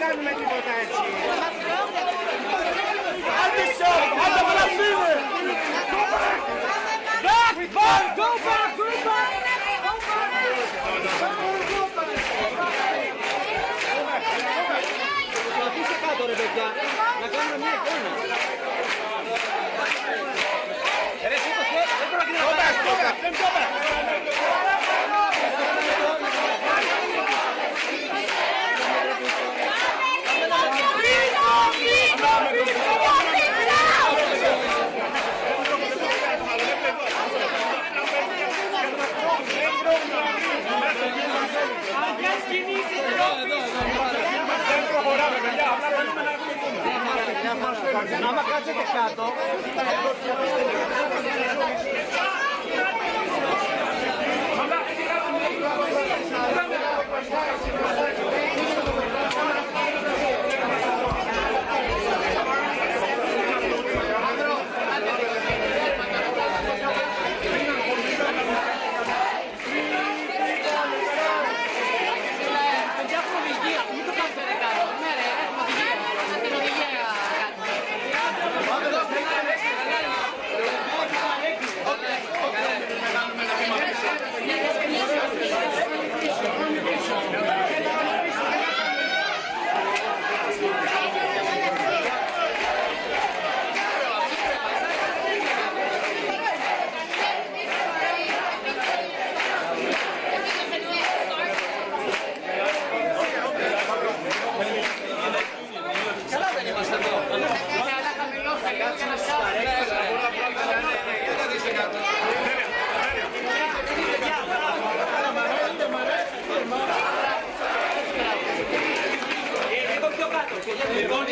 κάνουμε τίποτα έτσι. Άντε σιωπ, άντε βλασίνε. Back, back, go back, go back. Αφήστε κάτω ρε παιδιά, να κάνουμε μια εικόνα. Ρε σήκωσε, δεν πρέπει να γίνει. Go back, go back. Άμα κάτσετε κάτω,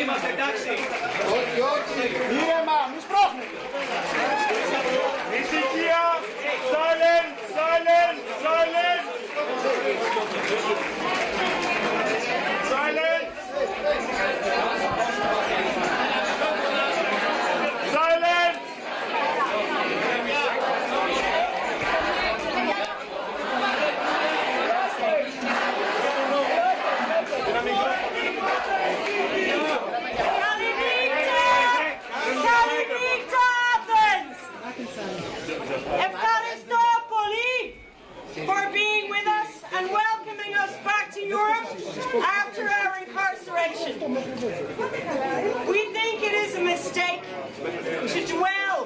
είμαστε εντάξει. Όχι, όχι. Ήρεμα, μη σπρώχνετε. Ησυχία. Silence, silence, silence. Silence. Silence. For being with us and welcoming us back to Europe after our incarceration. We think it is a mistake to dwell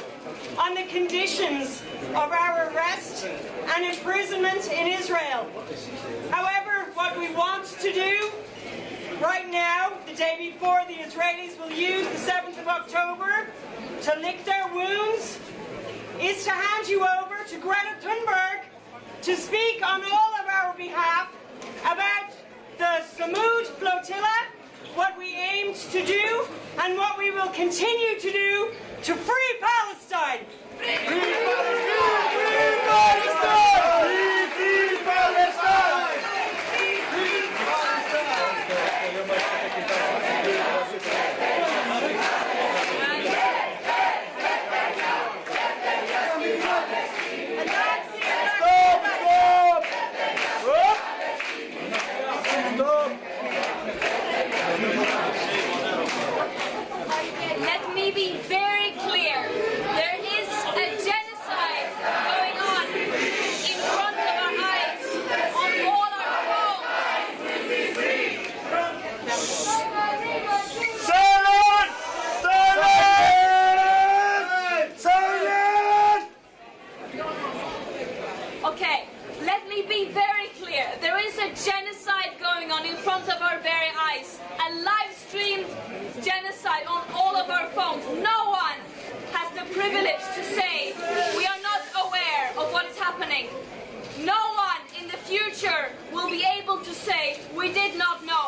on the conditions of our arrest and imprisonment in Israel. However, what we want to do right now, the day before the Israelis will use the 7th of October to lick their wounds, is to hand you over to Greta Thunberg to speak on all of our behalf about the Samood Flotilla, what we aimed to do, and what we will continue to do to free Palestine. Free Palestine! Free Palestine! Free Palestine! Free Let me be very clear. There is a genocide going on in front of our eyes, on all our phones. Silence! Silence! Silence! Okay, let me be very clear. There is a genocide going on in front of our very eyes. A live-streamed genocide on all of our phones. No one has the privilege to say we are not aware of what's happening. No one in the future will be able to say we did not know.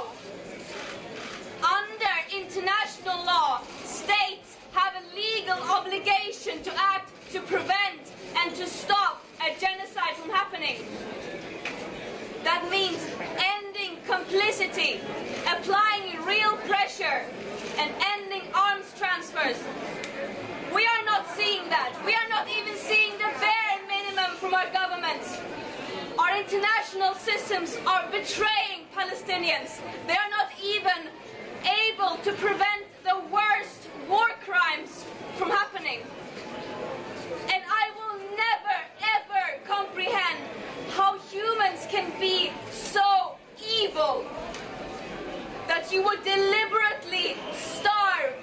Under international law, states have a legal obligation to act to prevent and to stop a genocide from happening. That means ending complicity, applying real pressure, and ending arms transfers. We are not seeing that. We are not even seeing the bare minimum from our governments. Our international systems are betraying Palestinians. They are not even able to prevent the worst war crimes from happening. And I will never, ever comprehend how humans can be so evil that you would deliberately starve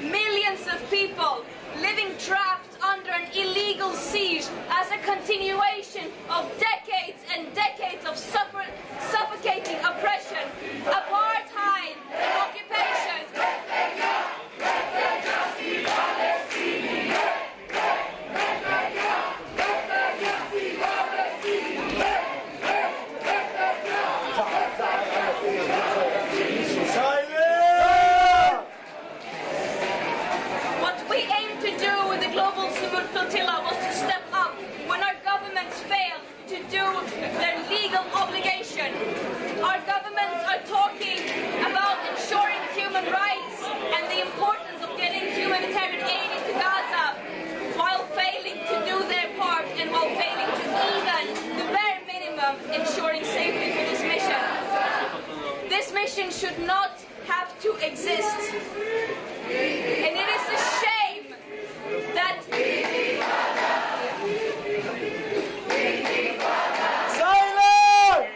millions of people living trapped under an illegal siege as a continuation of decades and decades of suffocating oppression, apartheid, and occupation. Global Sumud Flotilla was to step up when our governments failed to do their legal obligation. Our governments are talking about ensuring human rights and the importance of getting humanitarian aid into Gaza while failing to do their part and while failing to even the bare minimum ensuring safety for this mission. This mission should not have to exist. And it is a shame that Silence!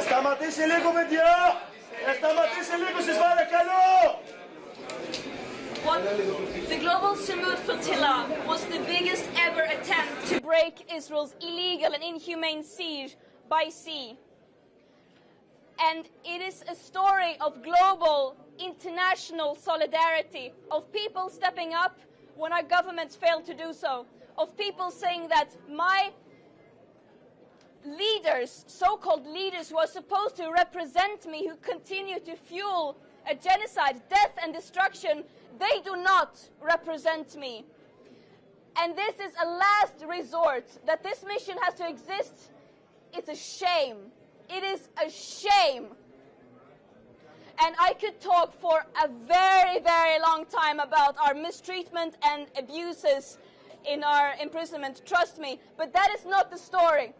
Σταματήσει λίγο, παιδιά! Σταματήσει λίγο, σας παρακαλώ! The Global Sumud Flotilla was the biggest ever attempt to break Israel's illegal and inhumane siege by sea. And it is a story of global, international solidarity, of people stepping up when our governments failed to do so, of people saying that my leaders, so-called leaders who are supposed to represent me, who continue to fuel a genocide, death and destruction, they do not represent me. And this is a last resort. That this mission has to exist, it's a shame. It is a shame. And I could talk for a very, very long time about our mistreatment and abuses in our imprisonment, trust me, but that is not the story.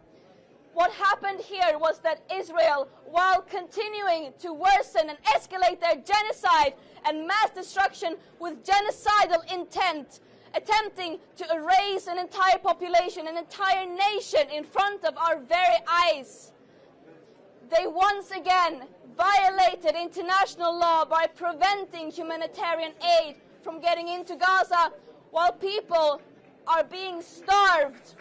What happened here was that Israel, while continuing to worsen and escalate their genocide and mass destruction with genocidal intent, attempting to erase an entire population, an entire nation in front of our very eyes, they once again violated international law by preventing humanitarian aid from getting into Gaza while people are being starved.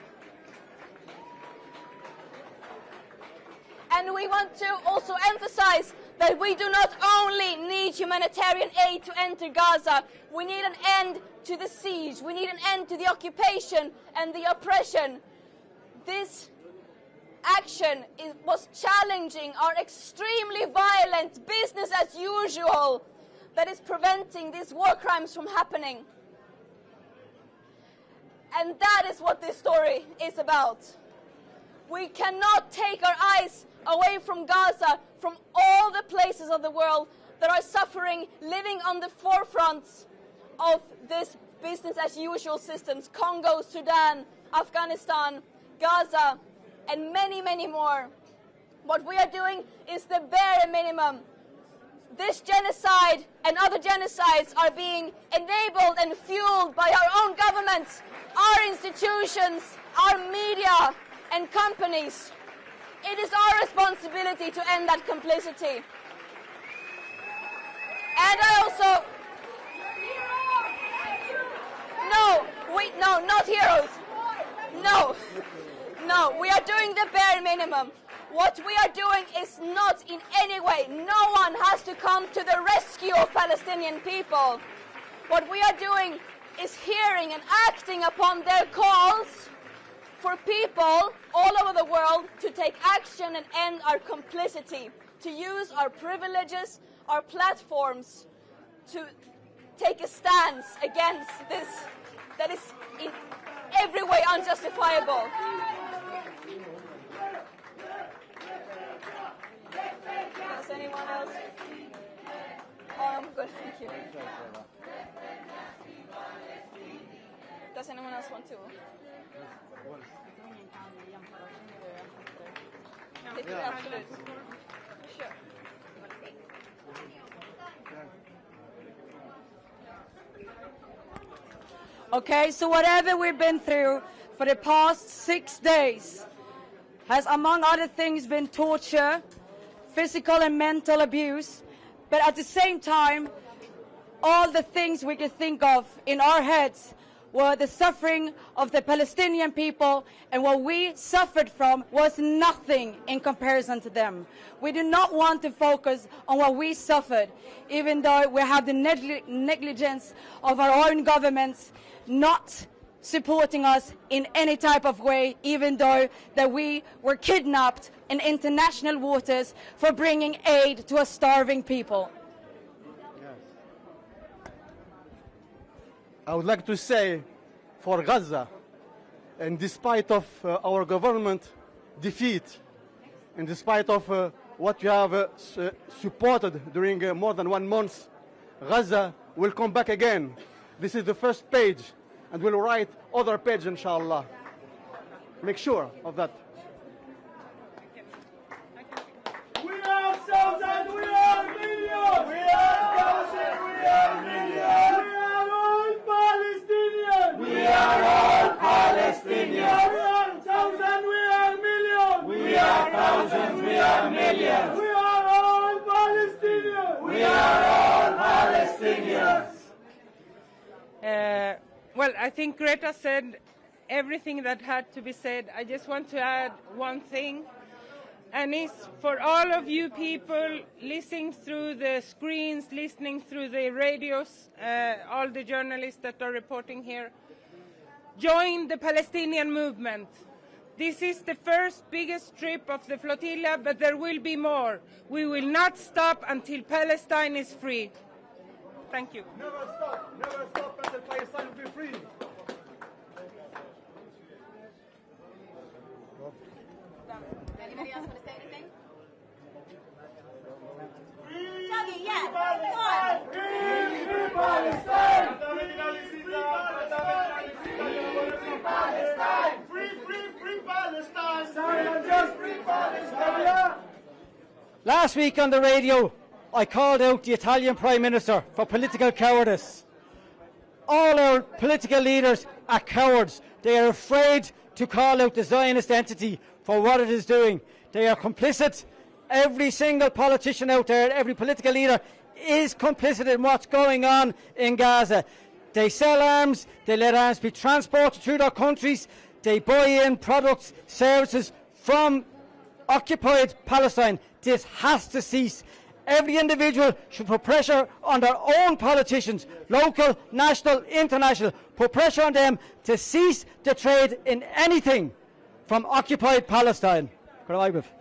And we want to also emphasize that we do not only need humanitarian aid to enter Gaza, we need an end to the siege, we need an end to the occupation and the oppression. This action was challenging our extremely violent business as usual that is preventing these war crimes from happening. And that is what this story is about. We cannot take our eyes away from Gaza, from all the places of the world that are suffering, living on the forefronts of this business as usual systems. Congo, Sudan, Afghanistan, Gaza, and many, many more. What we are doing is the bare minimum. This genocide and other genocides are being enabled and fueled by our own governments, our institutions, our media and companies. It is our responsibility to end that complicity. And I also... No, not heroes. No, we are doing the bare minimum. What we are doing is not in any way, no one has to come to the rescue of Palestinian people. What we are doing is hearing and acting upon their calls for people all over the world to take action and end our complicity, to use our privileges, our platforms, to take a stance against this that is in every way unjustifiable. Does anyone else? Oh, I'm good, thank you. Does anyone else want to? Absolutely. Sure. Okay, so whatever we've been through for the past 6 days has, among other things, been torture, physical and mental abuse, but at the same time, all the things we could think of in our heads were the suffering of the Palestinian people, and what we suffered from was nothing in comparison to them. We do not want to focus on what we suffered, even though we have the negligence of our own governments not supporting us in any type of way, even though that we were kidnapped in international waters for bringing aid to a starving people. I would like to say, for Gaza, and despite of our government defeat, and despite of what you have supported during more than 1 month, Gaza will come back again. This is the first page, and we'll write other page, inshallah. Make sure of that. We are thousands, we are millions. We are thousands, we are millions. We are all Palestinians. We are all Palestinians. We are thousands, we are millions. We are thousands, we are millions. We are all Palestinians. We are all Palestinians. Well, I think Greta said everything that had to be said. I just want to add one thing, and it's for all of you people listening through the screens, listening through the radios, all the journalists that are reporting here, join the Palestinian movement. This is the first biggest trip of the flotilla, but there will be more. We will not stop until Palestine is free. Thank you. Never stop until Palestine will be free. Anybody else want to say anything? Dougie, yes. Free Palestine! Free Palestine! Free Palestine! Silent, just free Palestine! Last week on the radio, I called out the Italian Prime Minister for political cowardice. All our political leaders are cowards. They are afraid to call out the Zionist entity for what it is doing. They are complicit. Every single politician out there, every political leader is complicit in what's going on in Gaza. They sell arms, they let arms be transported through their countries, they buy in products, services from occupied Palestine. This has to cease. Every individual should put pressure on their own politicians, local, national, international, put pressure on them to cease the trade in anything from occupied Palestine. Yes,